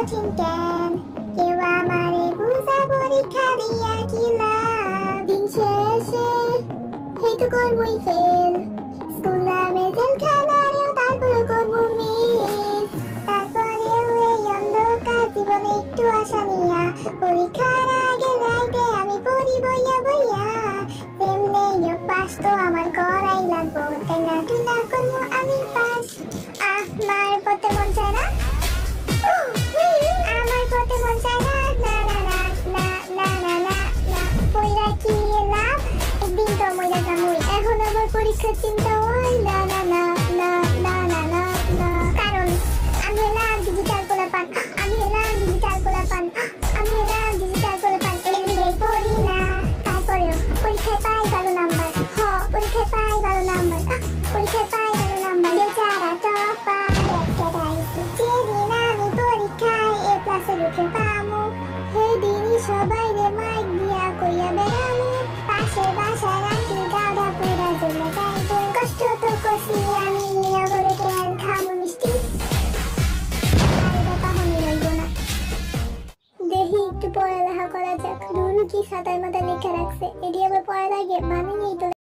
কঠিন জ্ঞান কেউ আমারে বুঝা পরীক্ষা দিয়া কি লাভ দিন শেষে হেতু করবই ফেল স্কুল নামে জেলখানারেও তারপরে করবো মিস তারপরেও এই অন্ধকার জীবনে একটু আশা নিয়া পরীক্ষার আগে রাইতে আমি পড়ি বইয়া বইয়া তেমনি পাস তো আমার করাই লাগবো তাই না তুই না করবো আমি পাস আমার পড়তে মন চায় না আমার পড়তে মন চায় না না না না না না না না না পড়া কি লাভ একদিন তো মরে যাবই এখন আবার পরীক্ষার চিন্তা হয় না না না না না না না না কারণ আমি হলাম ডিজিটাল পোলাপান আমি হলাম ডিজিটাল পোলাপান আমি হলাম ডিজিটাল পোলাপান এমনি পড়ি না তারপরেও পরীক্ষায় পাই ভালো নাম্বার পরীক্ষায় পাই ভালো নাম্বার পরীক্ষায় পাই ভালো নাম্বার বেচারা টপার একটাই যেদিন আমি পরীক্ষায় এ প্লাসে উঠে পামু সেদিনই সবাই রে মাইক দিয়া কইয়া বেড়ামু পাশের বাসায় রাখি গাড়া পুরা জমে যাইব কষ্ট তো করছি আমি নিয়ে বলে কেন খামু মিষ্টি দেখি একটু পড়ালেখা করা যাক রুল কি খাতায় মাথায় লেখা রাখছে এটি আবার পড়া লাগে মানে নেই তো